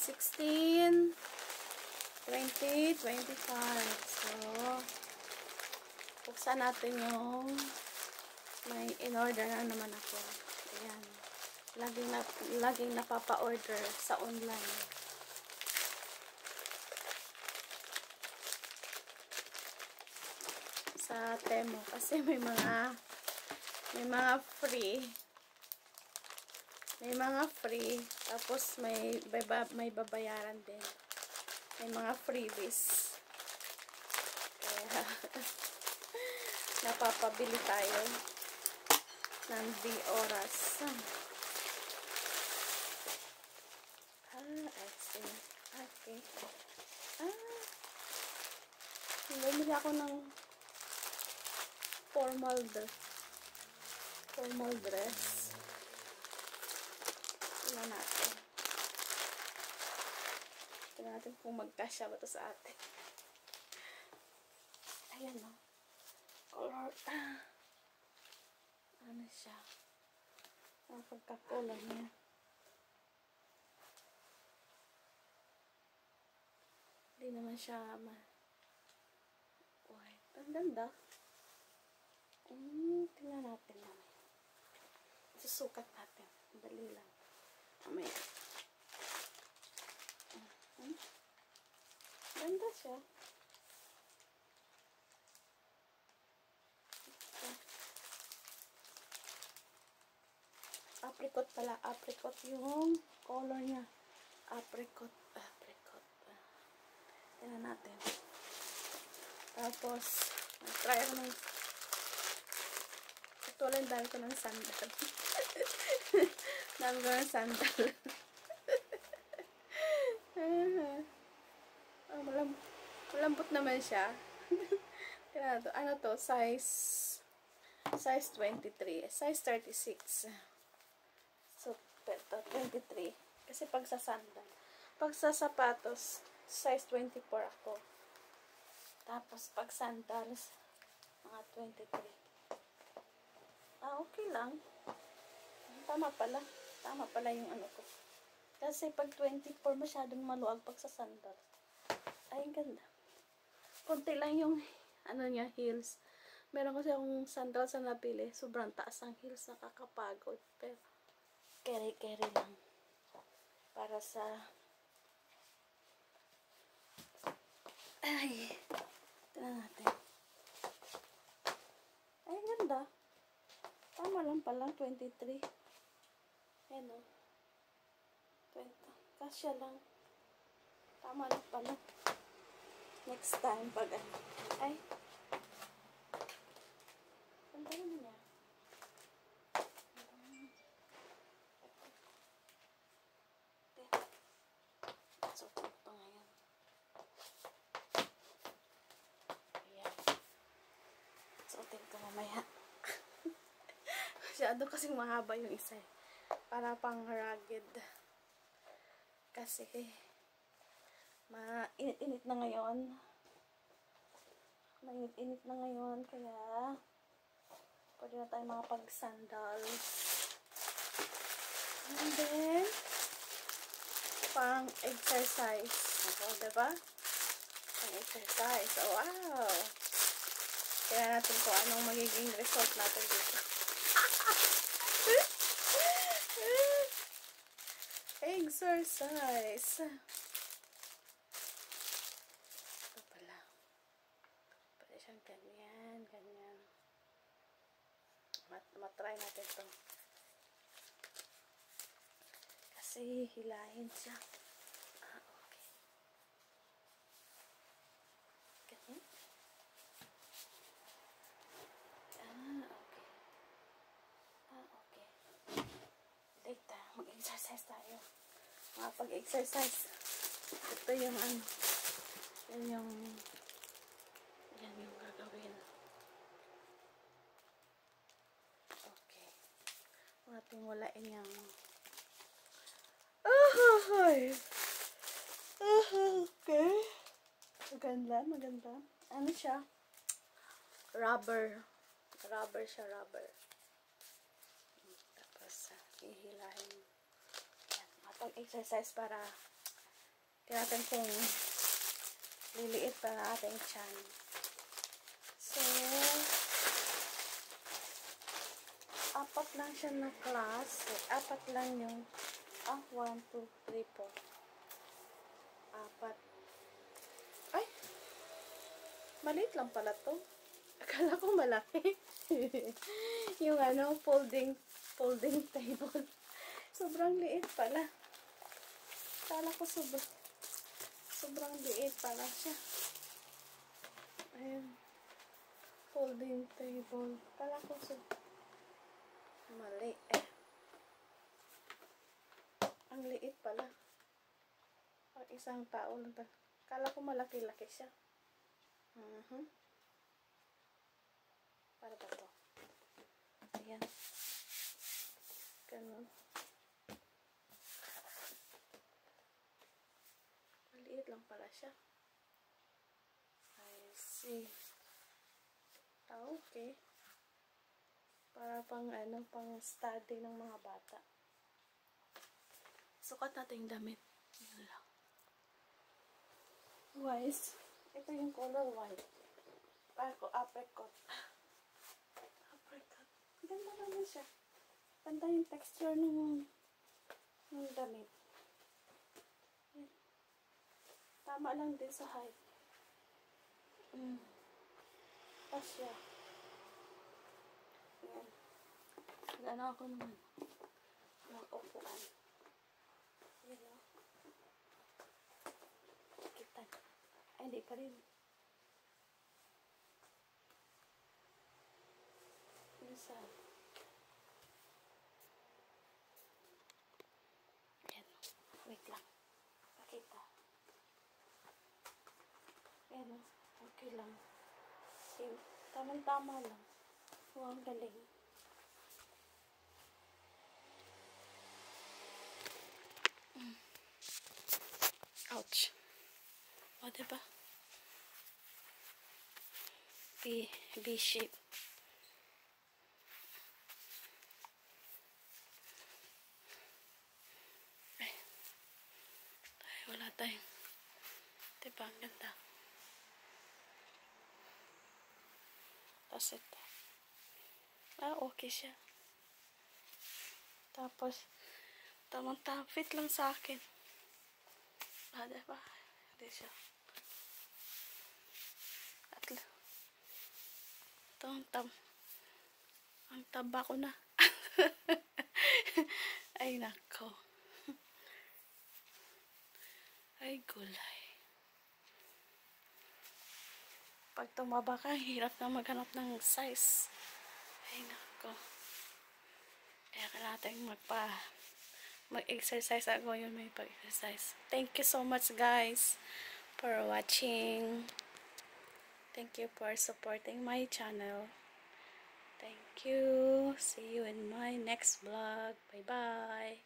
16, 20, 25. So, buksan natin yung may in-order na naman ako. Ayan. Laging napapa-order sa online. Sa Temu. Kasi may mga free. May mga free. Tapos may babayaran din. May mga freebies. Kaya napapabili tayo ng di oras. I see. Okay. Bumili ako ng formal dress. Tingnan natin. Tingnan natin kung magkasya ba ito sa atin. Ayan o. Color. Ano siya? Ang pagkakulay niya. Hindi naman siya white. Ang ganda. Tingnan natin naman. Susukat natin. Dali lang. Mamaya. Ganda siya. Apricot pala. Apricot yung color niya. Apricot. Tingnan natin. Tapos, try ako ng tuloy dahil ko ng sandal. Dami ko ng sandal. Malambot naman siya. Ano to? Size 23. Size 36. So, ito, 23. Kasi pag sa sandal. Pag sa sapatos, size 24 ako. Tapos, pag sandals, mga 23. Okay lang. Tama pala. Tama pala yung ano ko. Kasi pag 24, masyadong maluwag pag sa sandals. Ay, ganda. Konti lang yung, niya, heels. Meron kasi akong sandals na napili. Sobrang taas ang heels. Nakakapagod. Pero, carry lang. Para sa, ay, tignan natin. Ay, ganda. Tama lang pala, 23. Ayan o. 20. Kasya lang. Tama lang pala. Next time, pag ano. Ay. Ganda naman niya. So, ito ngayon. Ayan. So, ito mamaya. Masyado kasing mahaba yung isa eh. Para pang rugged. Kasi mainit-init na ngayon. Mainit-init na ngayon. Kaya pwede na tayo mga pag-sandals. And then pang exercise. Diba? Pang exercise. Oh, wow! Kaya natin kung anong magiging result natin dito. Exercise. Ito pala. Pwede siyang ganyan. Matry natin ito. Kasi hilahin siya. Okay. Ganyan. Okay. Later, mag-exercise tayo. Pag-exercise. Ito yung yan yung gagawin. Okay. Ating walain yung okay. Maganda. Ano siya? Rubber siya. Tapos, ihilahin. Yan. Pag-exercise para Tingnan natin kung liliit pa na ating tiyan. So, apat lang siya na class. Apat lang yung 1, 2, 3, 4. Apat. Ay! Maliit lang pala to. Akala ko malaki. Yung folding table. Sobrang liit pala. Akala ko sobrang liit pala siya. Ayan. Folding table. Akala ko mali. Ang liit pala. Pag isang tao lang. Akala ko malaki-laki siya. Para ba to? Ayan. Ganun. Maliit lang pala siya. I see. Okay. Para pang study ng mga bata. Sukat natin yung damit. Yun lang. Guys, ito yung color white. Para ko apricot. Apricot. Ganda naman siya. Ganda yung texture ng damit. Yan. Tama lang din sa height. Pasya. Yan. Ano ako naman. Ang upuan. Yan o. Kita. Ay, hindi pa rin. Isa. Yan. Wait lang. Pakita. Yan o. Okay lang. Tamang-tama lang. Wow, ang galing. Ouch. O, diba? B-shape. Ay. Wala tayong. Diba? Ang ganda. Tapos ito. Okay siya. Tapos, tamang-tama. Fit lang sa akin. Diba? Hindi siya. At ito ang taba ko na. Ay, nako. Ay, gulay. Pag tumaba ka, hirap na maghanap ng size. Ay, nako. Kaya ka natin mag-exercise ako yun, may pag-exercise. Thank you so much, guys, for watching. Thank you for supporting my channel. Thank you. See you in my next vlog. Bye-bye.